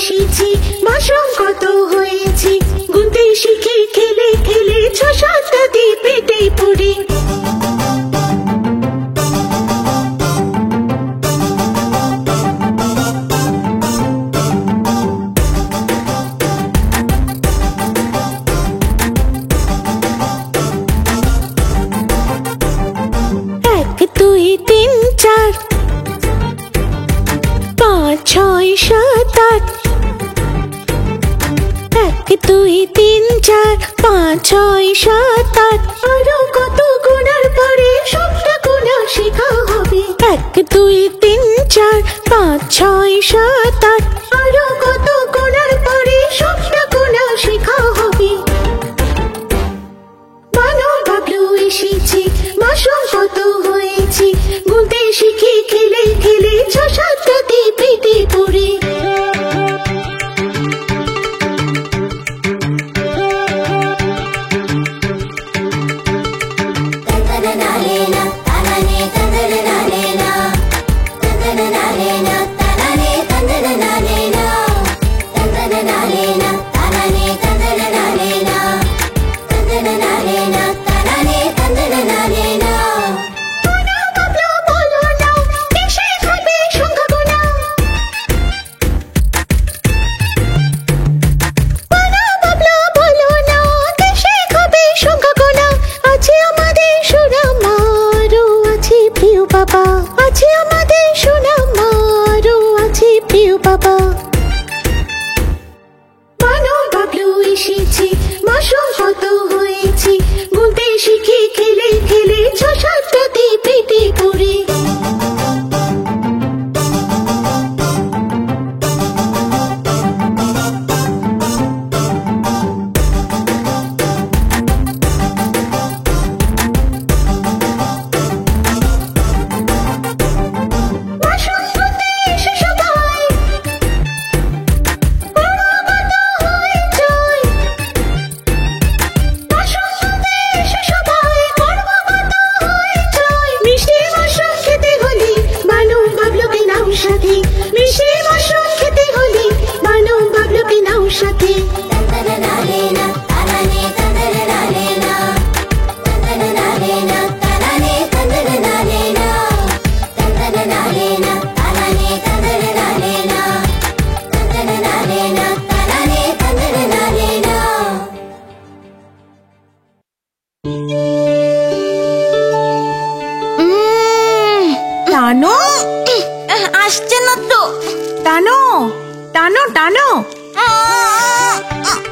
এসেছি, মাশরুম কত হয়েছে, গুনতে শিখে খেলে খেলে ৬-৭টা দিয়ে পেটে পড়ে। আরো কত গোনার পরে সবটা গোনা শেখা হবে। ১ ২ ৩ ৪ ৫ ৬ ৭ ৮, আরো কত গোনার পরে সবটা গোনা শেখা হবে। বানু বাবলু এসেছে, মাশরুম কত হয়েছে, গুনতে শিখে খেলে খেলে ৬-৭টা দিয়ে পেটে পড়ে।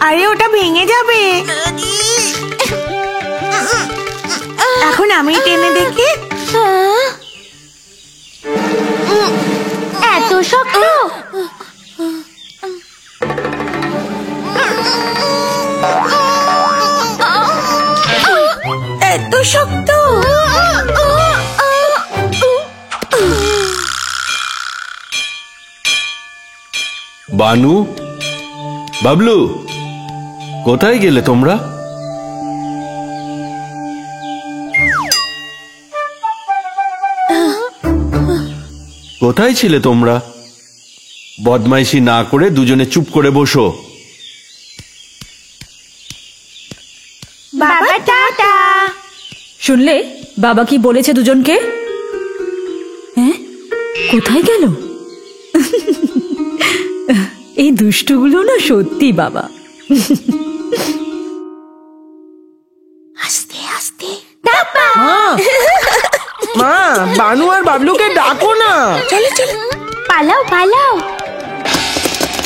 আরে ওটা ভেঙে যাবে, এখন আমি টেনে দেখি। এত শক্ত, এত শক্ত। বানু, বাবলু, কোথায় গেলে তোমরা? কোথায় ছিলে তোমরা? বদমাইশি না করে দুজনে চুপ করে বসো। বাবা টাটা। শুনলে বাবা কি বলেছে দুজনকে? হ্যাঁ, কোথায় গেল? এই দুষ্টুগুলো না সত্যি বাবা। আস্তে আস্তে। মা, বানু আর বাবলুকে ডাকো না। চলো চলো, পালাও পালাও।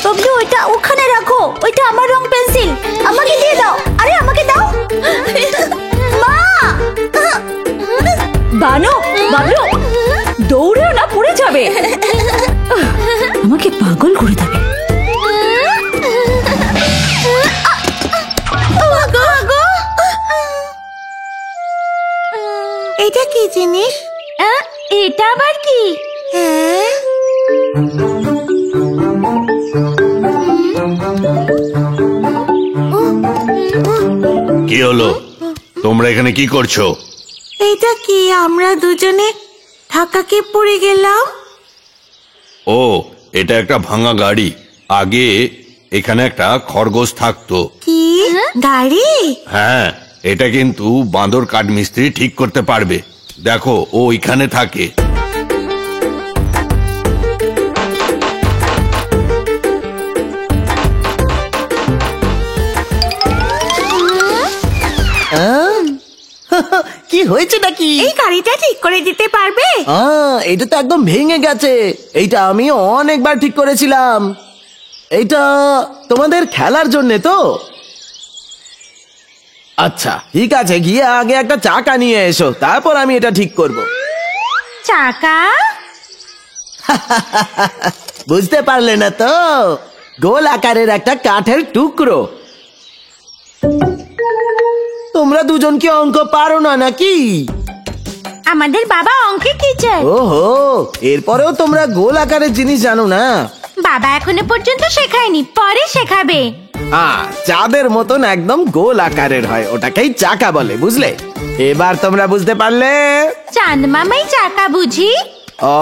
বাবলু, ওটা ওখানে রাখো, ওইটা আমার রং পেন্সিল, আমাকে দিয়ে দাও। আরে আমাকে দাও মা। বানু, বাবলু, দৌড়েও না, পড়ে যাবে, আমাকে পাগল করে দেবে। এটা কি জিনিস? এটা আবার কি? কি হলো? তোমরা এখানে কি করছো? এটা কি? আমরা দুজনে ঢাকাকে পড়ে গেলাম। ও, এটা একটা ভাঙা গাড়ি। আগে এখানে একটা খরগোশ থাকতো। কি গাড়ি? হ্যাঁ, এটা কিন্তু বাঁদর কাঠ মিস্ত্রি ঠিক করতে পারবে। দেখো, ও এখানে থাকে। কি হয়েছে নাকি? এই গাড়িটা ঠিক করে দিতে পারবে? এটা তো একদম ভেঙে গেছে। এইটা আমি অনেকবার ঠিক করেছিলাম। এইটা তোমাদের খেলার জন্যে তো? আচ্ছা ঠিক আছে, গিয়ে আগে একটা চাকা নিয়ে এসো, তারপর আমি এটা ঠিক করব। চাকা? বুঝতে পারলে না তো? গোল আকারের একটা কাঠের টুকরো। তোমরা দুজন কি অঙ্ক পারো না নাকি? আমাদের বাবা অঙ্কের টিচার। ওহো, এরপরেও তোমরা গোল আকারের জিনিস জানো না? বাবা এখনো পর্যন্ত শেখায়নি, পরে শেখাবে। চাঁদের মতন একদম গোল আকারের হয়, ওটাকেই চাকা বলে, বুঝলে? এবার তোমরা বুঝতে পারলে? চাঁদ মামাই চাকা বুঝি? ও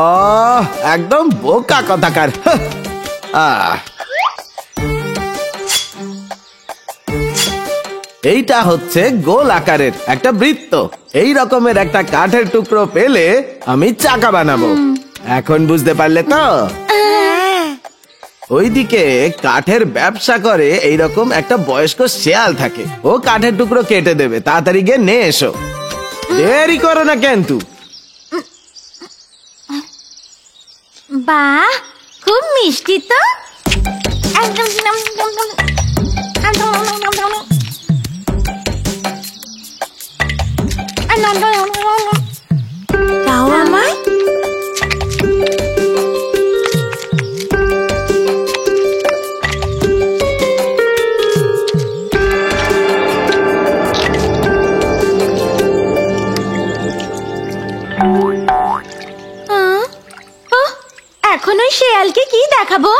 একদম বোকা কথাকার। এইটা হচ্ছে গোল আকারের একটা বৃত্ত। এই রকমের একটা কাঠের টুকরো পেলে আমি চাকা বানাবো। এখন বুঝতে পারলে তো? ওইদিকে কাঠের ব্যবসা করে এইরকম একটা বয়স্ক শেয়াল থাকে, ও কাঠের টুকরো কেটে দেবে। তাড়াতাড়ি গিয়ে নিয়ে এসো, দেরি করো না কিন্তু। বাহ, খুব মিষ্টি তো। দাও আমায়। এখন ওই শেয়ালকে কি দেখাবো?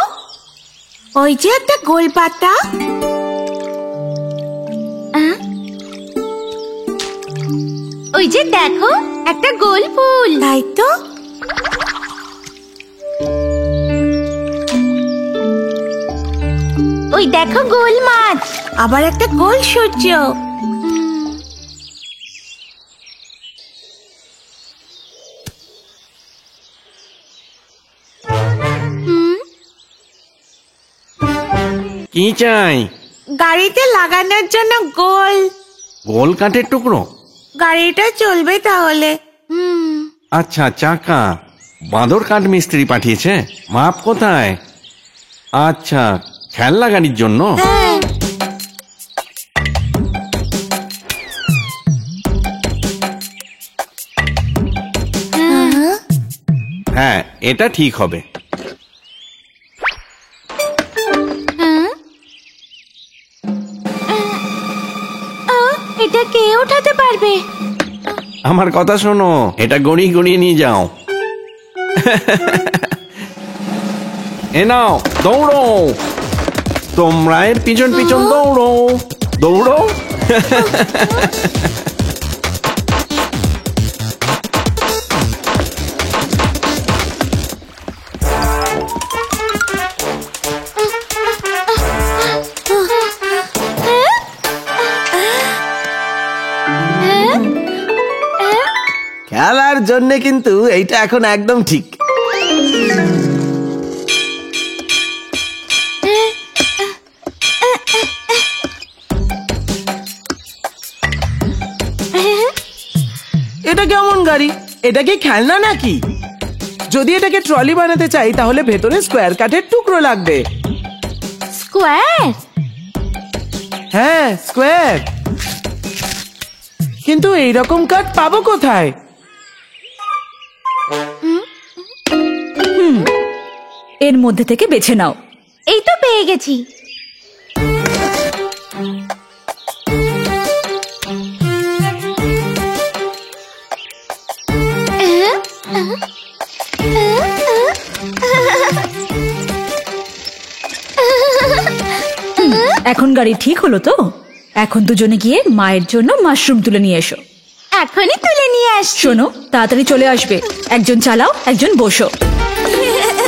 ওই যে একটা গোল পাতা। ওই যে দেখো, একটা গোল ফুল। তাই তো। ওই দেখো গোল মাছ। আবার একটা গোল সূর্য। কি চাই? গাড়িতে লাগানোর জন্য গোল। গোল কাঠের টুকরো? গাড়িটা চলবে তাহলে? আচ্ছা, চাকা বাঁদর কাঠ মিস্ত্রি পাঠিয়েছে। মাপ কোথায়? আচ্ছা, খেলনা গাড়ির জন্য। হ্যাঁ, এটা ঠিক হবে। এটা কে উঠাতে পারবে? আমার কথা শোনো, এটা গড়িয়ে গড়িয়ে নিয়ে যাও। এ নাও, দৌড়ো। তোমরা এর পিছন পিছন দৌড়ো, দৌড়ো। খেলার জন্য কিন্তু এইটা এখন একদম ঠিক। এটা কেমন গাড়ি? এটা কি খেলনা নাকি? যদি এটাকে ট্রলি বানাতে চাই তাহলে ভেতরে স্কোয়ার কাঠের টুকরো লাগবে। স্কোয়ার? হ্যাঁ, স্কোয়ার। কিন্তু এইরকম কাঠ পাবো কোথায়? এর মধ্যে থেকে বেছে নাও। এই তো পেয়ে গেছি। এখন গাড়ি ঠিক হলো তো? এখন দুজনে গিয়ে মায়ের জন্য মাশরুম তুলে নিয়ে এসো। এখনই তুলে নিয়ে আসছি। শোনো, তাড়াতাড়ি চলে আসবে। একজন চালাও, একজন বসো।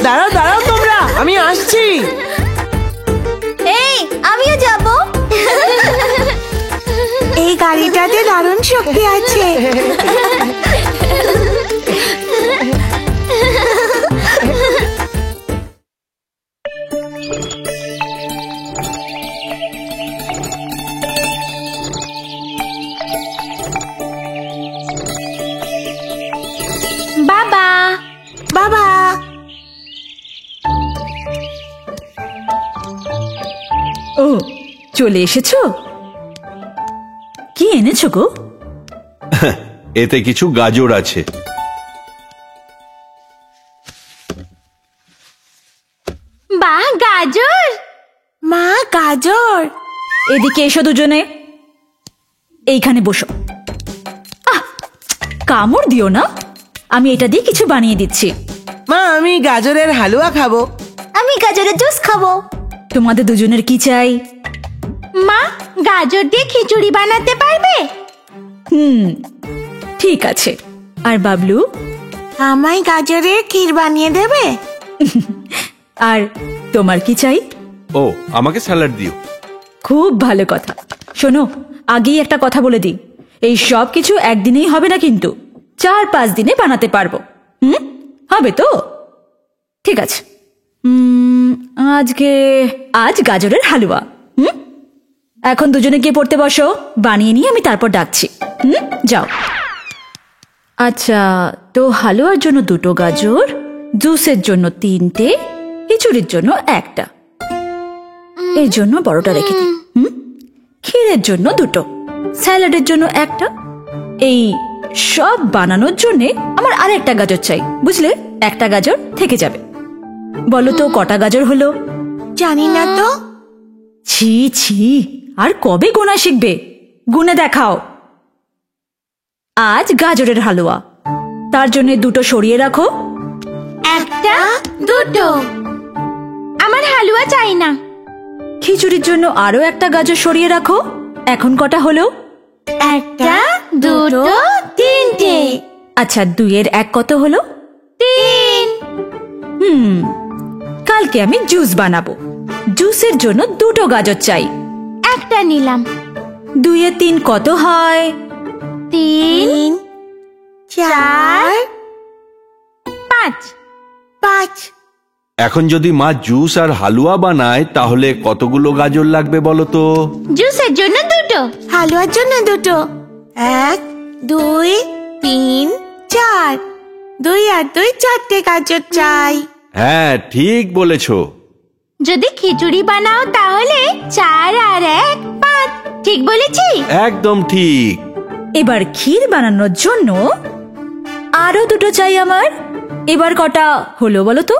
দাঁড়াও দাঁড়াও তোমরা, আমি আসছি। আমিও যাব। এই গাড়িটাতে দারুণ শক্তি আছে। বাবা, বাবা, ও চলে এসেছো? কি এনেছো গো? এতে কিছু গাজর আছে। বাহ, গাজর। মা গাজর। এদিকে এসো দুজনে, এইখানে বসো। কামড় দিও না, আমি এটা দিয়ে কিছু বানিয়ে দিচ্ছি। মা আমি গাজরের হালুয়া খাবো। আমি গাজরের জুস খাবো। তোমাদের দুজনের কি চাই? মা, গাজর দিয়ে খিচুড়ি বানাতে পারবে? ঠিক আছে। আর বাবলু? আমায় গাজরের ক্ষীর বানিয়ে দেবে? আর তোমার কি চাই? ও, আমাকে স্যালাড দিও। খুব ভালো কথা। শোনো, আগেই একটা কথা বলে দিই, এই সব কিছু একদিনেই হবে না, কিন্তু 4-5 দিনে বানাতে পারবো। হবে তো? ঠিক আছে। আজ গাজরের হালুয়া। এখন দুজনে গিয়ে পড়তে বসো, বানিয়ে নিয়ে আমি তারপর ডাকছি। যাও। আচ্ছা, তো হালুয়ার জন্য 2টো গাজর, জুসের জন্য 3টে, খিচুড়ির জন্য 1টা, এর জন্য বড়টা রেখে দিই। ক্ষীরের জন্য 2টো, স্যালাডের জন্য 1টা। এই সব বানানোর জন্য আমার আরেকটা গাজর চাই, বুঝলে? 1টা গাজর থেকে যাবে। বলো তো কটা গাজর হলো? জানি না তো। ছি ছি, আর কবে গোনা শিখবে? গুনে দেখাও। আজ গাজরের হালুয়া, তার জন্য 2টো সরিয়ে রাখো। 1টা, 2টো। আমার হালুয়া চাই না। খিচুড়ির জন্য আরো 1টা গাজর সরিয়ে রাখো। এখন কটা হলো? 1টা, 2টো, 3টে। আচ্ছা, 2-এর 1 কত হলো? 3। কালকে আমি জুস বানাবো, জুসের জন্য 2টো গাজর চাই। 1টা নিলাম। 2-এর 3 কত হয়? 3, 4, 5। 5। এখন যদি মা জুস আর হালুয়া বানায় তাহলে কতগুলো গাজর লাগবে বলো তো? জুসের জন্য 2টো। হালুয়ার জন্য 2টো। 1, 2, 3, 4। 2 আর 2 4টে গাজর চাই। হ্যাঁ, ঠিক বলেছো। যদি খিচুড়ি বানাও তাহলে 4 আর 1, 5। ঠিক বলেছি? একদম ঠিক। এবার ক্ষীর বানানোর জন্য আরো 2টো চাই আমার। এবার কটা হলো বলো তো?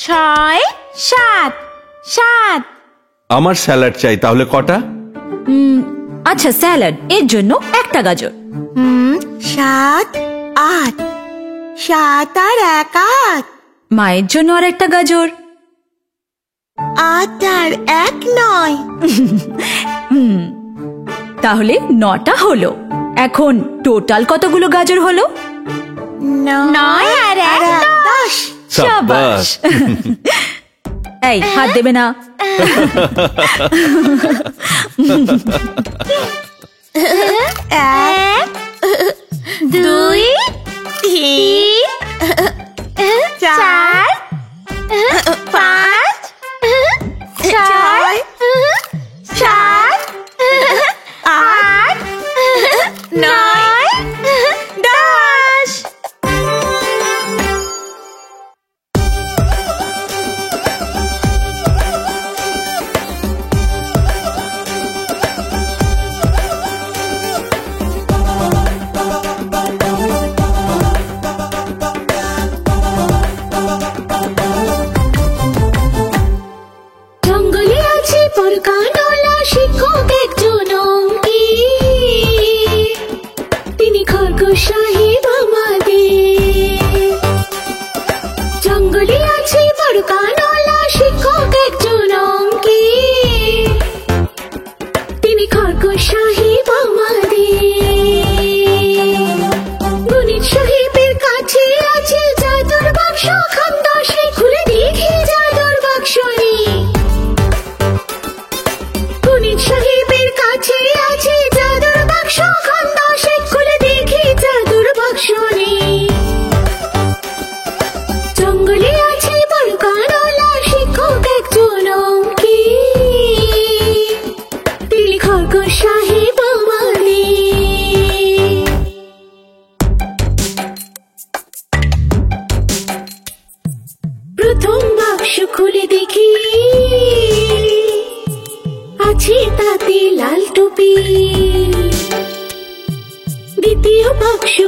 6, 7। 7। আমার স্যালাড চাই, তাহলে কটা? আচ্ছা, স্যালাড, এর জন্য 1টা গাজর। 7, 8। 7 আর 1 8। মায়ের জন্য আর 1টা গাজর। 8 আর 1 9। তাহলে 9টা হলো। এখন টোটাল কতগুলো গাজর হলো? 9 আর 1 10। শাবাশ। এই, হাত দেবে না। 1, 2, 3, 4, 5, 6, 7, 8, 9, 10। জঙ্গলে আছে পরকানোলা শিক্ষক একজন অঙ্কি, তিনি খরগোশ সাহেব আমাদের। জঙ্গলে আছে পরকানোলা শিক্ষক একজন অঙ্কি, তিনি খরগোশ সাহেব আমাদের। গণিত সাহেবের কাছে আছে জাদুর বাক্স, খামদশে খুলে দেখি জাদুর বাক্স নেই।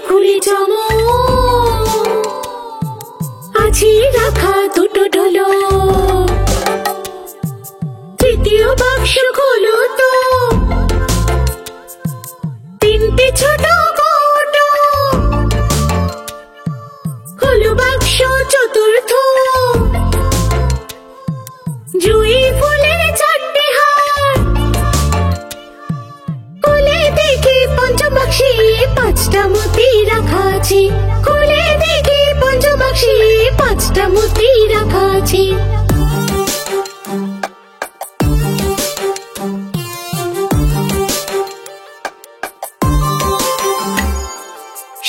খুলে জমো আছে রাখা দুটো ঢোলো তৃতীয় বাক্স খোলো তো তিনটে ছোট কৌটো খোলো বাক্স চতুর্থ জুঁই ফুলের চারটে হার খুলে দেখি পঞ্চম বাক্সে পাঁচটা মতি রাখা আছে খুলে দেখি পঞ্চম বাক্সে পাঁচটা মতি রাখা আছে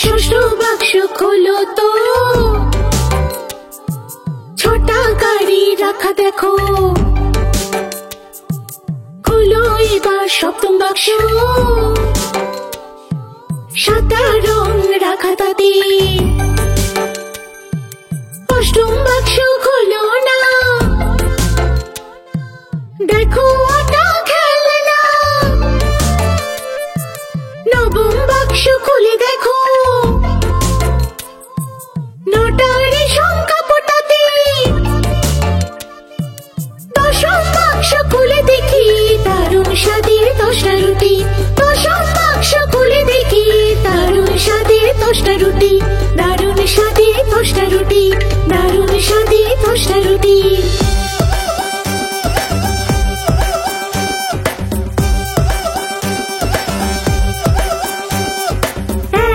ষষ্ঠ বাক্স খোলো তো ছোটা গাড়ি রাখা দেখো খোলো এবার সপ্তম বাক্স সাদা রং রাখা তাতে অষ্টম বাক্স খোলো না দেখো ওটা খেলনা নবম বাক্স খুলে দেখো নটারে সংখ্যা পোটাতে দশম বাক্স খুলে দেখি দারুণ স্বাদের 10টা রুটি দশম বাক্স খুলে দেখি দারুণ স্বাদের 10টা রুটি দারুণ স্বাদের 10টা রুটি দারুণ স্বাদের 10টা রুটি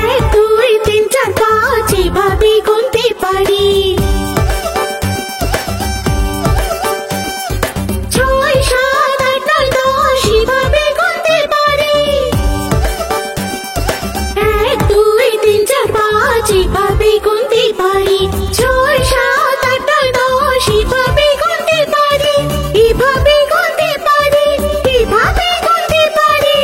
এক দুই তিন চার পাঁচ এভাবে গুনতে পারি ছয় সাত আট নয় দশ এভাবে গুনতে পারি এক দুই তিন চার পাঁচ এভাবে গুনতে পারি ছয় সাত আট নয় দশ এভাবে গুনতে পারি এভাবে গুনতে পারি এভাবে গুনতে পারি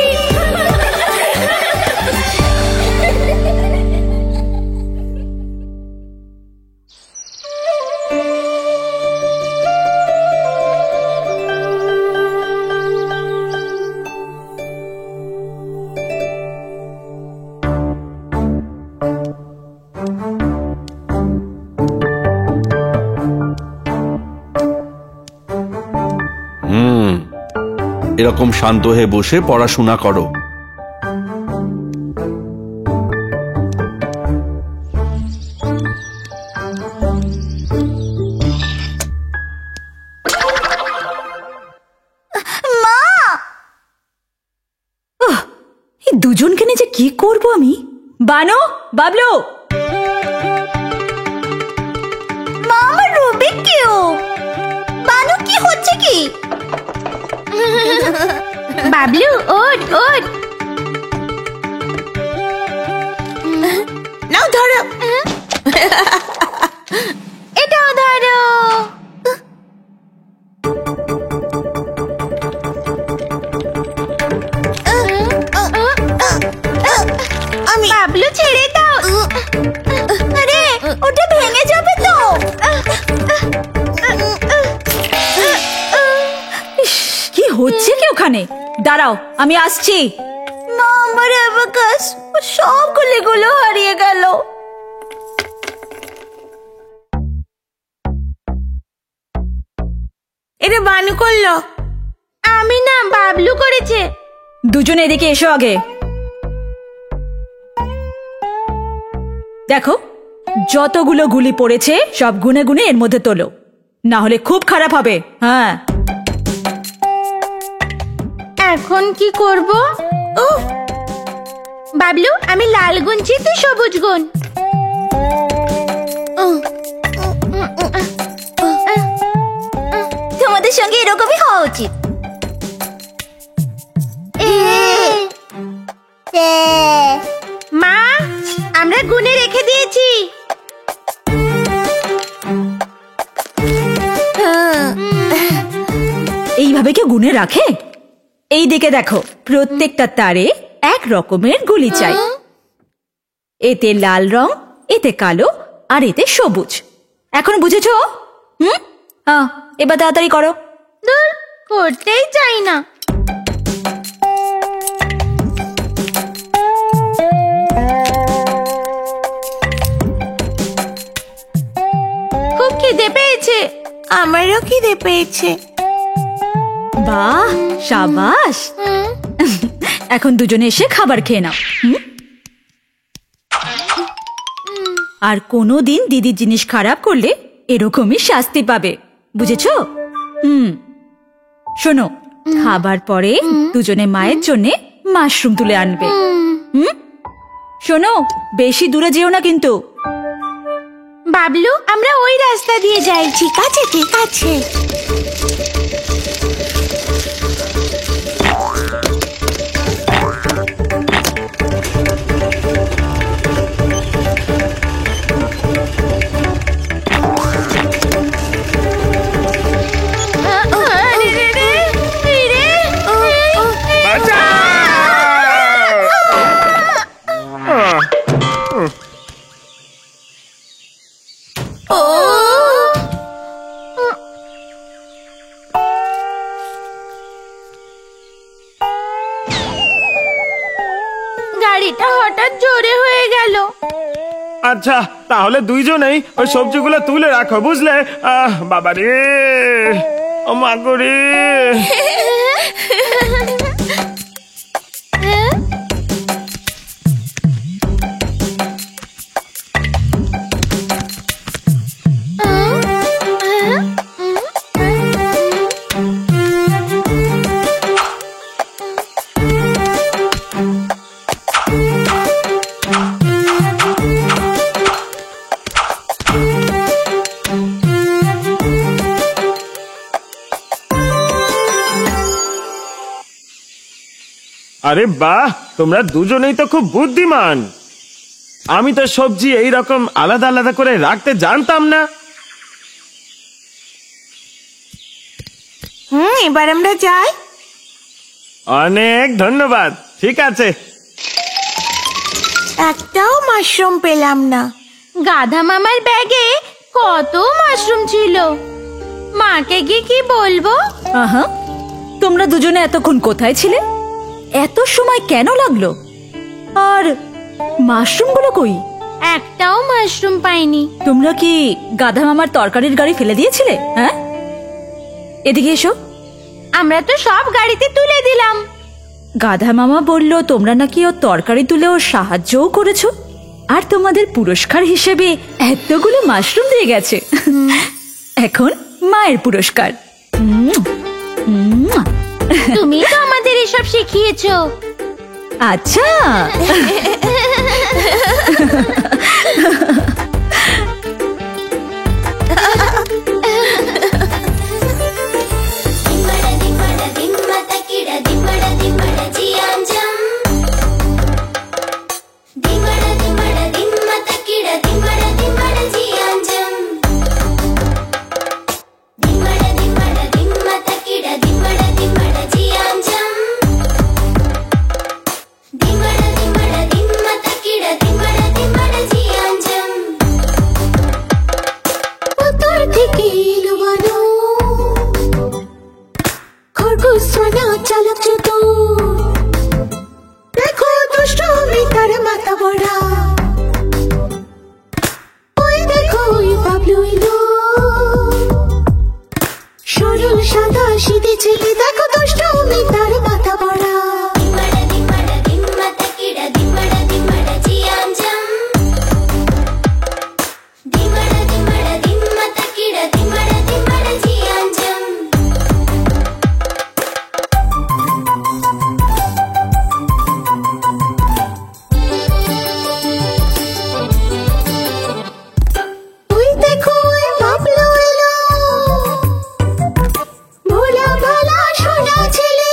এরকম শান্ত হয়ে বসে পড়াশোনা করো। এই দুজনকে নিয়ে যে কি করব আমি। বানো, বাবলু, মা আমার রুবিক কিউব। বানু কি হচ্ছে কি? বাবলু ওঠ ওঠ। নাও ধরো। এটাও ধরো। আমি বাবলু ছেড়ে দাও। আরে ওটা ভেঙে যাবে তো। কি হচ্ছে কি ওখানে? দাঁড়াও, আমি আসছি। মা আমার অ্যাবাকাস সব গুলিগুলো হারিয়ে গেল। এটা বানু করলো। আমি না, বাবলু করেছে। দুজনে এদিকে এসো আগে। দেখো, যতগুলো গুলি পড়েছে সব গুনে গুনে এর মধ্যে তোলো, না হলে খুব খারাপ হবে। হ্যাঁ, এখন কি করব? বাবলু, আমি লাল গুনছি, তুই সবুজ গুন। তোমাদের সঙ্গে এরকমই হওয়া উচিত। মা, আমরা গুনে রেখে দিয়েছি। এইভাবে কেউ গুনে রাখে? এই দিকে দেখো, প্রত্যেকটা তারে এক রকমের গুলি চাই। এতে লাল রং, এতে কালো, আর এতে সবুজ। এখন বুঝেছো? হ্যাঁ, এবার তাড়াতাড়ি করো। দূর, করতেই চাই না। খিদে পেয়েছে। আমারও খিদে পেয়েছে। বাহ, সাবাস। এখন দুজনে এসে খাবার খেয়ে নাও। আর কোনোদিন দিদির জিনিস খারাপ করলে এরকমই শাস্তি পাবে, বুঝেছো? শোনো, খাবার পরে দুজনে মায়ের জন্যে মাশরুম তুলে আনবে। শোনো, বেশি দূরে যেও না কিন্তু। বাবলু, আমরা ওই রাস্তা দিয়ে যাই। ঠিক আছে, ঠিক আছে। গাড়িটা হঠাৎ জোরে হয়ে গেল। আচ্ছা, তাহলে দুইজনেই ওই সবজিগুলো তুলে রাখো, বুঝলে? বাবা রে, ও মা গো রে। আরে বাহ, তোমরা দুজনেই তো খুব বুদ্ধিমান। আমি তো সবজি এই রকম আলাদা আলাদা করে রাখতে জানতাম না। এবার আমরা যাই। অনেক ধন্যবাদ। ঠিক আছে। একটাও মাশরুম পেলাম না। গাধা মামার ব্যাগে কত মাশরুম ছিল, মাকে গিয়ে কি বলবো? আহা, তোমরা দুজনে এতক্ষণ কোথায় ছিলে? এত সময় কেন লাগলো? আর মাশরুমগুলো কই? একটাও মাশরুম পাইনি। তোমরা কি গাধা মামার তরকারির গাড়ি ফেলে দিয়েছিলে? হ্যাঁ, এদিকে এসো। আমরা তো সব গাড়িতে তুলে দিলাম। গাধা মামা বলল তোমরা নাকি ওর তরকারি তুলে ওর সাহায্যও করেছো, আর তোমাদের পুরস্কার হিসেবে এতগুলো মাশরুম দিয়ে গেছে। এখন মায়ের পুরস্কার। তুমি তো আমাদের এসব শিখিয়েছো। আচ্ছা, দেখো দুষ্ট মিতার মাথা বড়া, ওই দেখো বাবলু এলো, সরল সাদা সিধে ছেলে, দেখো দুষ্ট মিতার মাথা বড়া। ভোলা ভালা সোনা ছেলে,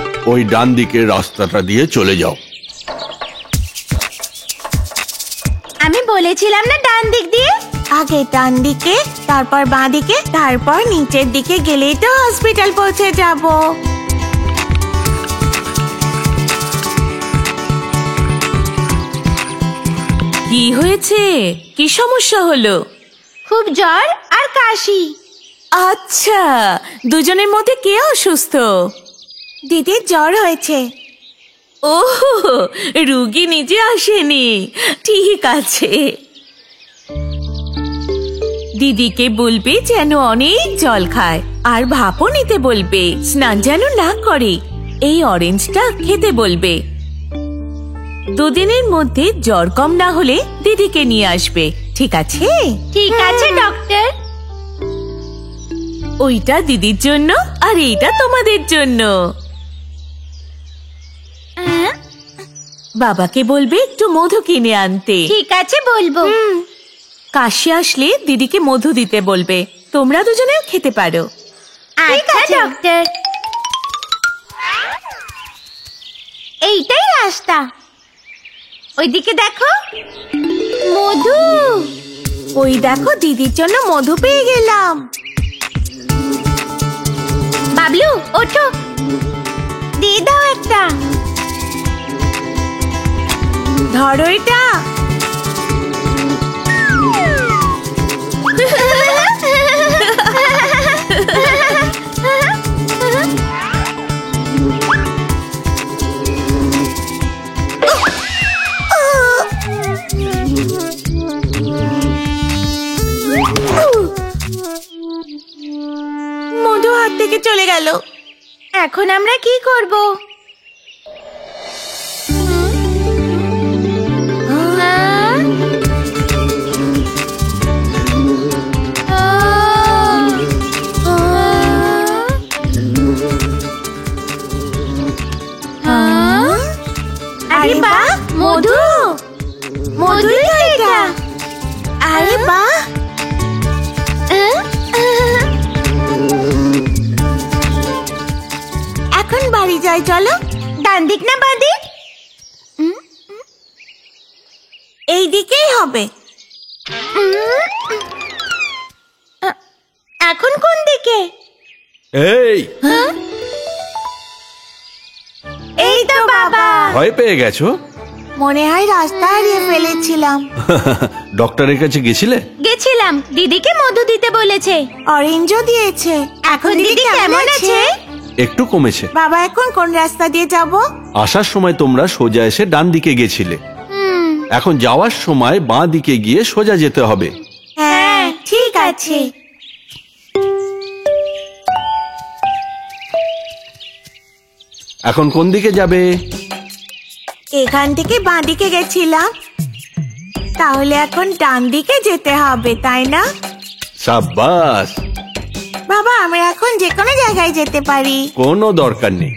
ওই ডান দিকের রাস্তাটা দিয়ে চলে যাও। আমি বলেছিলাম না ডান দিক দিয়ে। আগে ডান দিকে, তারপর বাঁ দিকে, তারপর নিচের দিকে গেলেই তো হসপিটাল পৌঁছে যাব। কি হয়েছে? কি সমস্যা হলো? খুব জ্বর আর কাশি। আচ্ছা, দুজনের মধ্যে কে অসুস্থ? দিদির জ্বর হয়েছে। ও, রুগী নিজে আসেনি। ঠিক আছে, দিদিকে বলবে যেন অনেক জল খায় আর ভাপও নিতে বলবে, স্নান যেন না করে। এই অরেঞ্জটা খেতে বলবে। দুদিনের মধ্যে জ্বর কম না হলে দিদিকে নিয়ে আসবে, ঠিক আছে? ঠিক আছে ডক্টর। ওইটা দিদির জন্য আর এইটা তোমাদের জন্য। বাবাকে বলবে একটু মধু কিনে আনতে। ঠিক আছে, বলবো। কাশি আসলে দিদিকে মধু দিতে বলবে। তোমরা দুজনেও খেতে পারো। আচ্ছা ডক্টর। এইটাই রাস্তা। ওইদিকে দেখো, মধু। ওই দেখো, দিদির জন্য মধু পেয়ে গেলাম। বাবলু ওঠো, দিয়ে দাও একটা। ধরো এটা। মধু হাত থেকে চলে গেল। এখন আমরা কি করব? আরে বাহ, মধু। মধুই তো এটা। আরে বাহ। এখন বাড়ি যাই, চলো। ডান দিক না বাঁ দিক? এই দিকেই হবে। এখন কোন দিকে? এই, এই তো বাবা। ভয় পেয়ে গেছো? মনে হয় রাস্তা হারিয়ে ফেলেছিলাম। ডক্টরের কাছে গেছিলে? গেছিলাম, দিদিকে মধু দিতে বলেছে। অরেঞ্জও দিয়েছে। এখন দিদি কেমন আছে? একটু কমেছে। বাবা, এখন কোন রাস্তা দিয়ে যাব? আসার সময় তোমরা সোজা এসে ডান দিকে গেছিলে, এখন যাওয়ার সময় বাঁ দিকে গিয়ে সোজা যেতে হবে। হ্যাঁ, ঠিক আছে। এখন কোন দিকে যাবে? এখান থেকে বাঁ দিকে গেছিলাম, তাহলে এখন ডান দিকে যেতে হবে, তাই না? সাব্বাস। বাবা, আমরা এখন যে কোনো জায়গায় যেতে পারি। কোনো দরকার নেই,